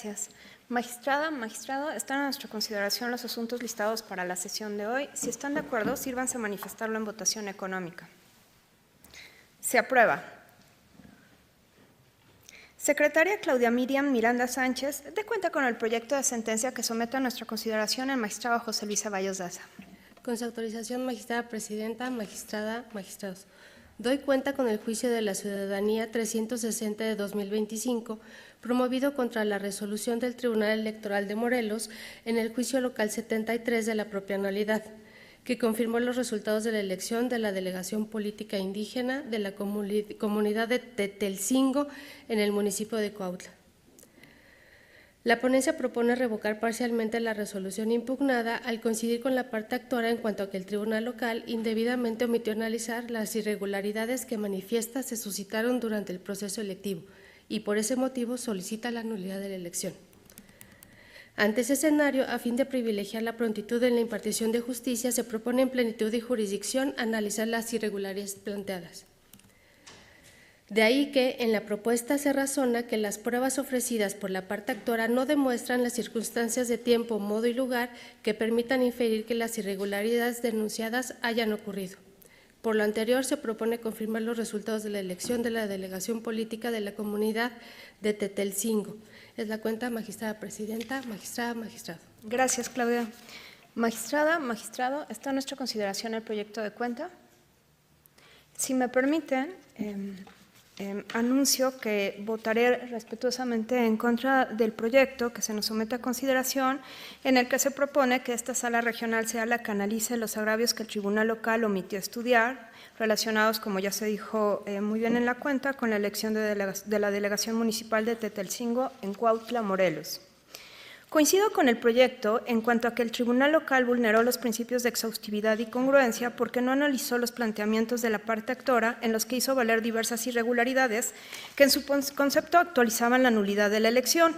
Gracias. Magistrada, magistrado, están a nuestra consideración los asuntos listados para la sesión de hoy. Si están de acuerdo, sírvanse a manifestarlo en votación económica. Se aprueba. Secretaria Claudia Miriam Miranda Sánchez, dé cuenta con el proyecto de sentencia que somete a nuestra consideración el magistrado José Luis Ceballos Daza. Con su autorización, magistrada presidenta, magistrada, magistrados. Doy cuenta con el juicio de la ciudadanía 360 de 2025, promovido contra la resolución del Tribunal Electoral de Morelos en el juicio local 73 de la propia anualidad, que confirmó los resultados de la elección de la delegación política indígena de la comunidad de Tetelcingo en el municipio de Cuautla. La ponencia propone revocar parcialmente la resolución impugnada al coincidir con la parte actora en cuanto a que el tribunal local indebidamente omitió analizar las irregularidades que manifiesta se suscitaron durante el proceso electivo y por ese motivo solicita la nulidad de la elección. Ante ese escenario, a fin de privilegiar la prontitud en la impartición de justicia, se propone en plenitud de jurisdicción analizar las irregularidades planteadas. De ahí que en la propuesta se razona que las pruebas ofrecidas por la parte actora no demuestran las circunstancias de tiempo, modo y lugar que permitan inferir que las irregularidades denunciadas hayan ocurrido. Por lo anterior, se propone confirmar los resultados de la elección de la delegación política de la comunidad de Tetelcingo. Es la cuenta, magistrada presidenta, magistrada, magistrado. Gracias, Claudia. Magistrada, magistrado, está a nuestra consideración el proyecto de cuenta. Si me permiten, anuncio que votaré respetuosamente en contra del proyecto que se nos somete a consideración, en el que se propone que esta sala regional sea la que analice los agravios que el tribunal local omitió estudiar, relacionados, como ya se dijo muy bien en la cuenta, con la elección de la delegación municipal de Tetelcingo en Cuautla, Morelos. Coincido con el proyecto en cuanto a que el tribunal local vulneró los principios de exhaustividad y congruencia porque no analizó los planteamientos de la parte actora en los que hizo valer diversas irregularidades que en su concepto actualizaban la nulidad de la elección,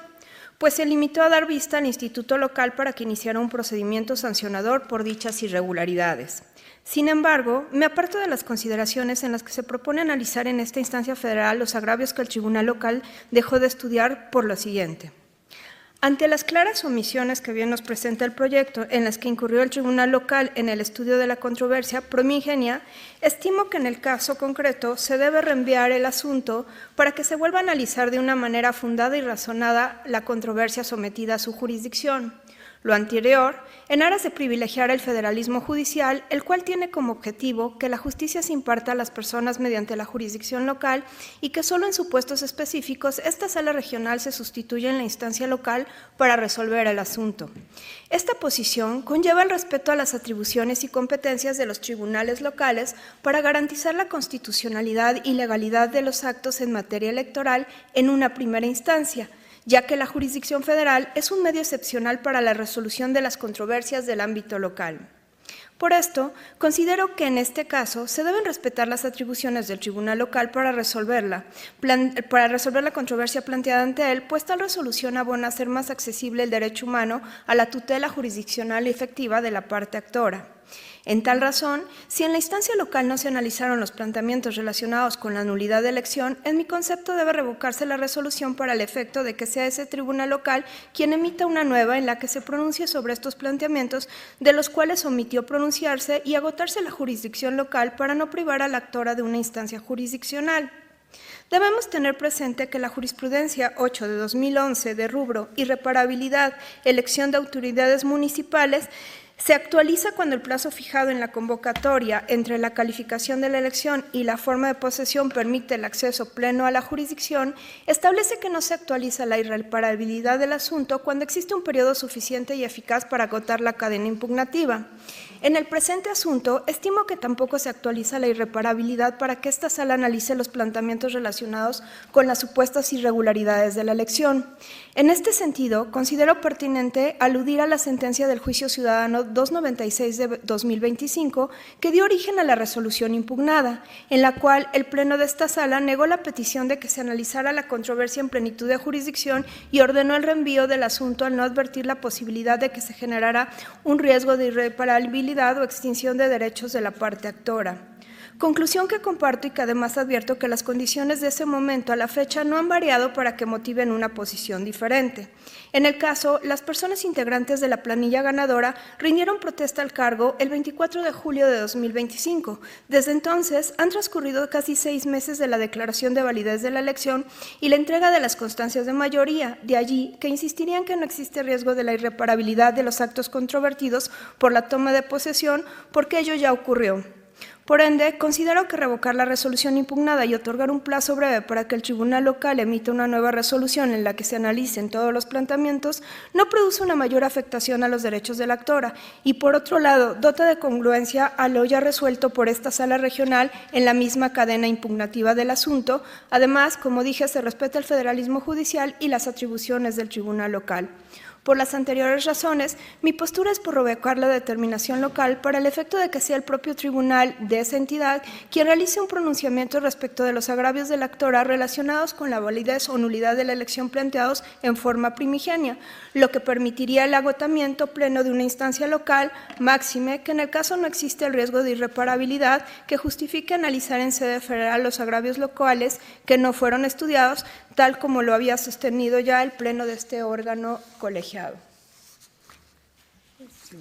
pues se limitó a dar vista al instituto local para que iniciara un procedimiento sancionador por dichas irregularidades. Sin embargo, me aparto de las consideraciones en las que se propone analizar en esta instancia federal los agravios que el tribunal local dejó de estudiar por lo siguiente. Ante las claras omisiones que bien nos presenta el proyecto, en las que incurrió el tribunal local en el estudio de la controversia primigenia, estimo que en el caso concreto se debe reenviar el asunto para que se vuelva a analizar de una manera fundada y razonada la controversia sometida a su jurisdicción. Lo anterior, en aras de privilegiar el federalismo judicial, el cual tiene como objetivo que la justicia se imparta a las personas mediante la jurisdicción local y que solo en supuestos específicos esta sala regional se sustituya en la instancia local para resolver el asunto. Esta posición conlleva el respeto a las atribuciones y competencias de los tribunales locales para garantizar la constitucionalidad y legalidad de los actos en materia electoral en una primera instancia, ya que la jurisdicción federal es un medio excepcional para la resolución de las controversias del ámbito local. Por esto, considero que en este caso se deben respetar las atribuciones del tribunal local para resolver la controversia planteada ante él, pues tal resolución abona a hacer más accesible el derecho humano a la tutela jurisdiccional y efectiva de la parte actora. En tal razón, si en la instancia local no se analizaron los planteamientos relacionados con la nulidad de elección, en mi concepto debe revocarse la resolución para el efecto de que sea ese tribunal local quien emita una nueva en la que se pronuncie sobre estos planteamientos de los cuales omitió pronunciarse y agotarse la jurisdicción local para no privar a la actora de una instancia jurisdiccional. Debemos tener presente que la jurisprudencia 8 de 2011 de rubro irreparabilidad, elección de autoridades municipales, se actualiza cuando el plazo fijado en la convocatoria entre la calificación de la elección y la forma de posesión permite el acceso pleno a la jurisdicción, establece que no se actualiza la irreparabilidad del asunto cuando existe un periodo suficiente y eficaz para agotar la cadena impugnativa. En el presente asunto, estimo que tampoco se actualiza la irreparabilidad para que esta sala analice los planteamientos relacionados con las supuestas irregularidades de la elección. En este sentido, considero pertinente aludir a la sentencia del juicio ciudadano 296 de 2025 que dio origen a la resolución impugnada, en la cual el Pleno de esta sala negó la petición de que se analizara la controversia en plenitud de jurisdicción y ordenó el reenvío del asunto al no advertir la posibilidad de que se generara un riesgo de irreparabilidad o extinción de derechos de la parte actora. Conclusión que comparto y que además advierto que las condiciones de ese momento a la fecha no han variado para que motiven una posición diferente. En el caso, las personas integrantes de la planilla ganadora rindieron protesta al cargo el 24 de julio de 2025. Desde entonces han transcurrido casi 6 meses de la declaración de validez de la elección y la entrega de las constancias de mayoría, de allí que insistirían que no existe riesgo de la irreparabilidad de los actos controvertidos por la toma de posesión, porque ello ya ocurrió. Por ende, considero que revocar la resolución impugnada y otorgar un plazo breve para que el tribunal local emita una nueva resolución en la que se analicen todos los planteamientos no produce una mayor afectación a los derechos de la actora y, por otro lado, dota de congruencia a lo ya resuelto por esta sala regional en la misma cadena impugnativa del asunto. Además, como dije, se respeta el federalismo judicial y las atribuciones del tribunal local. Por las anteriores razones, mi postura es por revocar la determinación local para el efecto de que sea el propio tribunal de esa entidad quien realice un pronunciamiento respecto de los agravios de la actora relacionados con la validez o nulidad de la elección planteados en forma primigenia, lo que permitiría el agotamiento pleno de una instancia local, máxime que en el caso no existe el riesgo de irreparabilidad que justifique analizar en sede federal los agravios locales que no fueron estudiados, tal como lo había sostenido ya el pleno de este órgano colegiado.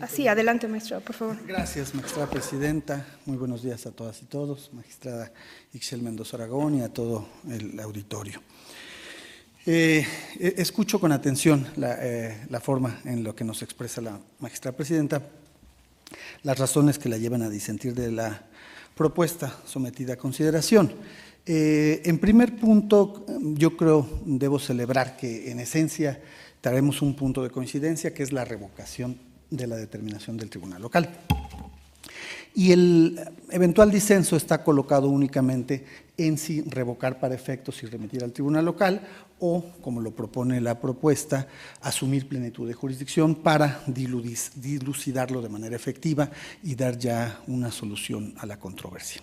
Así, adelante, magistrado, por favor. Gracias, magistrada presidenta. Muy buenos días a todas y todos, magistrada Ixchel Mendoza Aragón y a todo el auditorio. Escucho con atención la forma en lo que nos expresa la magistrada presidenta, las razones que la llevan a disentir de la propuesta sometida a consideración. En primer punto, yo creo, debo celebrar que en esencia traemos un punto de coincidencia, que es la revocación de la determinación del tribunal local. Y el eventual disenso está colocado únicamente en si revocar para efectos y remitir al tribunal local o, como lo propone la propuesta, asumir plenitud de jurisdicción para dilucidarlo de manera efectiva y dar ya una solución a la controversia.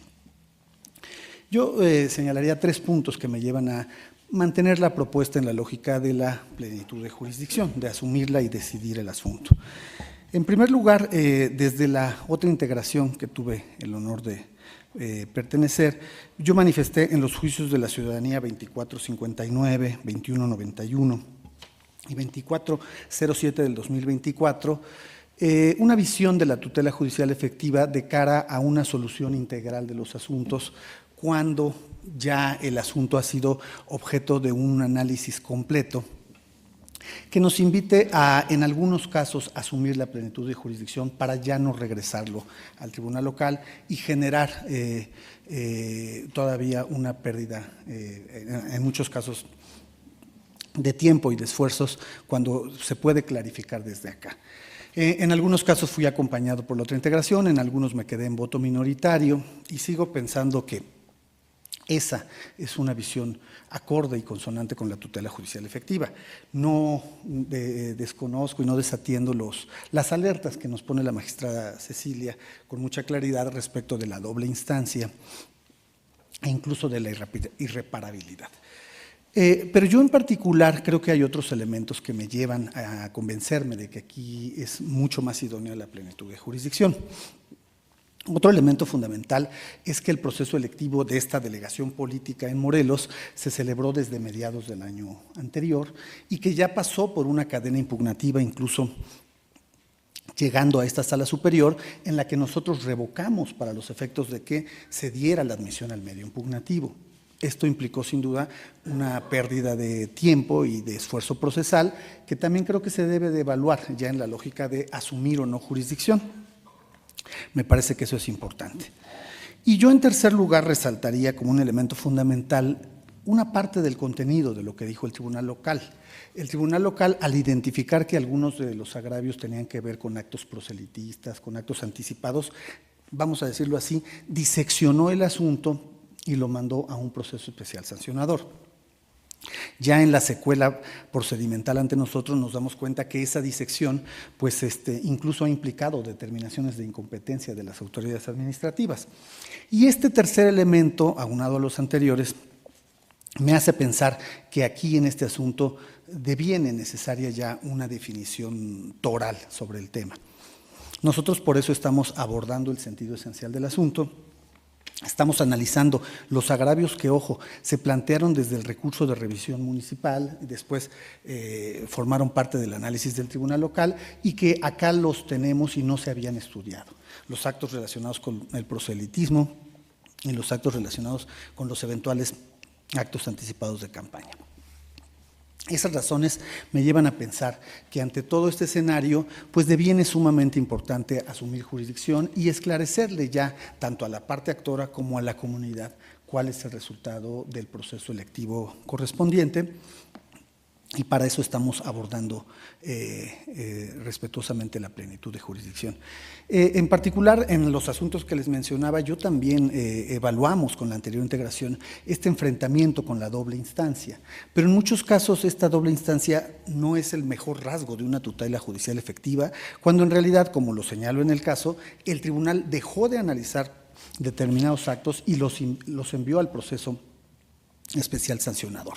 Yo señalaría 3 puntos que me llevan a mantener la propuesta en la lógica de la plenitud de jurisdicción, de asumirla y decidir el asunto. En primer lugar, desde la otra integración que tuve el honor de pertenecer, yo manifesté en los juicios de la ciudadanía 2459, 2191 y 2407 del 2024, una visión de la tutela judicial efectiva de cara a una solución integral de los asuntos cuando ya el asunto ha sido objeto de un análisis completo que nos invite a, en algunos casos, asumir la plenitud de jurisdicción para ya no regresarlo al tribunal local y generar todavía una pérdida, en muchos casos, de tiempo y de esfuerzos cuando se puede clarificar desde acá. En algunos casos fui acompañado por la otra integración, en algunos me quedé en voto minoritario y sigo pensando que esa es una visión acorde y consonante con la tutela judicial efectiva. No desconozco y no desatiendo las alertas que nos pone la magistrada Cecilia con mucha claridad respecto de la doble instancia e incluso de la irreparabilidad. Pero yo en particular creo que hay otros elementos que me llevan a convencerme de que aquí es mucho más idónea la plenitud de jurisdicción. Otro elemento fundamental es que el proceso electivo de esta delegación política en Morelos se celebró desde mediados del año anterior y que ya pasó por una cadena impugnativa, incluso llegando a esta sala superior, en la que nosotros revocamos para los efectos de que se diera la admisión al medio impugnativo. Esto implicó sin duda una pérdida de tiempo y de esfuerzo procesal que también creo que se debe de evaluar ya en la lógica de asumir o no jurisdicción. Me parece que eso es importante. Y yo en tercer lugar resaltaría como un elemento fundamental una parte del contenido de lo que dijo el tribunal local. El tribunal local, al identificar que algunos de los agravios tenían que ver con actos proselitistas, con actos anticipados, vamos a decirlo así, diseccionó el asunto y lo mandó a un proceso especial sancionador. Ya en la secuela procedimental ante nosotros nos damos cuenta que esa disección pues incluso ha implicado determinaciones de incompetencia de las autoridades administrativas. Y este tercer elemento, aunado a los anteriores, me hace pensar que aquí en este asunto deviene necesaria ya una definición toral sobre el tema. Nosotros por eso estamos abordando el sentido esencial del asunto Estamos analizando los agravios que, ojo, se plantearon desde el recurso de revisión municipal y después formaron parte del análisis del tribunal local y que acá los tenemos y no se habían estudiado. Los actos relacionados con el proselitismo y los actos relacionados con los eventuales actos anticipados de campaña. Esas razones me llevan a pensar que ante todo este escenario, pues deviene sumamente importante asumir jurisdicción y esclarecerle ya tanto a la parte actora como a la comunidad cuál es el resultado del proceso electivo correspondiente. Y para eso estamos abordando respetuosamente la plenitud de jurisdicción. En particular, en los asuntos que les mencionaba, yo también evaluamos con la anterior integración este enfrentamiento con la doble instancia, pero en muchos casos esta doble instancia no es el mejor rasgo de una tutela judicial efectiva, cuando en realidad, como lo señalo en el caso, el tribunal dejó de analizar determinados actos y los envió al proceso especial sancionador.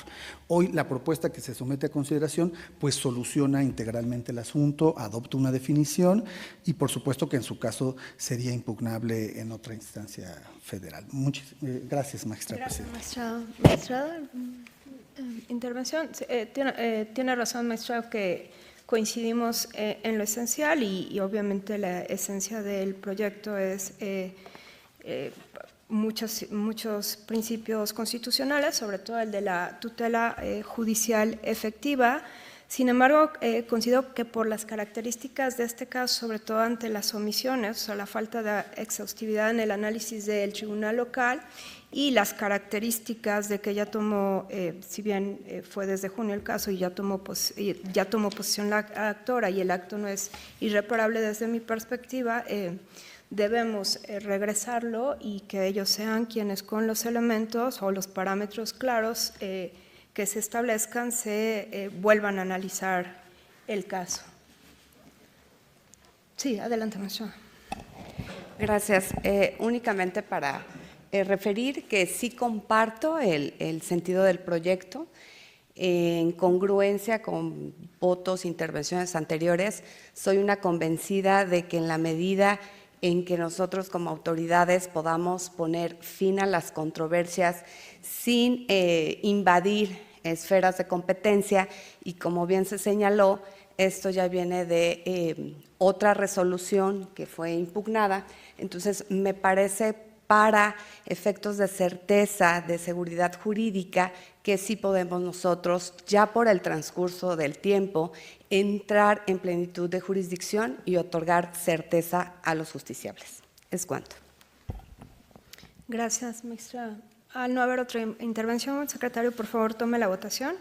Hoy la propuesta que se somete a consideración pues soluciona integralmente el asunto, adopta una definición y por supuesto que en su caso sería impugnable en otra instancia federal. Gracias, magistrada. Gracias, magistrado. Magistrada, intervención. Tiene razón, magistrado, que coincidimos en lo esencial y obviamente la esencia del proyecto es muchos principios constitucionales, sobre todo el de la tutela judicial efectiva. Sin embargo, considero que por las características de este caso, sobre todo ante las omisiones, o sea, la falta de exhaustividad en el análisis del tribunal local y las características de que ya tomó, si bien fue desde junio el caso y ya tomó posición la actora y el acto no es irreparable desde mi perspectiva, debemos regresarlo y que ellos sean quienes con los elementos o los parámetros claros que se establezcan se vuelvan a analizar el caso. Sí, adelante, magistrada. Gracias. Únicamente para referir que sí comparto el sentido del proyecto, en congruencia con votos, intervenciones anteriores, soy una convencida de que en la medida en que nosotros como autoridades podamos poner fin a las controversias sin invadir esferas de competencia y como bien se señaló, esto ya viene de otra resolución que fue impugnada, entonces me parece para efectos de certeza, de seguridad jurídica, que sí podemos nosotros, ya por el transcurso del tiempo, entrar en plenitud de jurisdicción y otorgar certeza a los justiciables. Es cuanto. Gracias, magistrada. Al no haber otra intervención, secretario, por favor, tome la votación.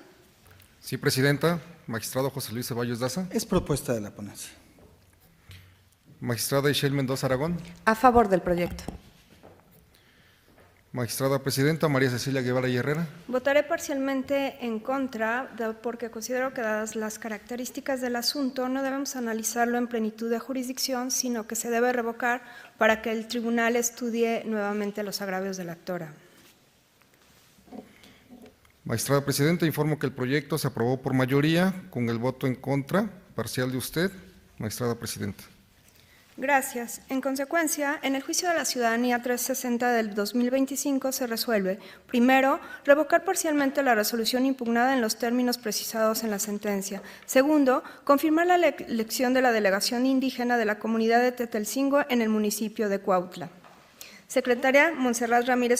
Sí, presidenta. Magistrado José Luis Ceballos Daza. Es propuesta de la ponencia. Magistrada Ishel Mendoza Aragón. A favor del proyecto. Magistrada presidenta María Cecilia Guevara y Herrera. Votaré parcialmente en contra porque considero que dadas las características del asunto no debemos analizarlo en plenitud de jurisdicción, sino que se debe revocar para que el tribunal estudie nuevamente los agravios de la actora. Magistrada presidenta, informo que el proyecto se aprobó por mayoría con el voto en contra parcial de usted, magistrada presidenta. Gracias. En consecuencia, en el juicio de la ciudadanía 360 del 2025 se resuelve, primero, revocar parcialmente la resolución impugnada en los términos precisados en la sentencia. Segundo, confirmar la elección de la delegación indígena de la comunidad de Tetelcingo en el municipio de Cuautla. Secretaria Montserrat Ramírez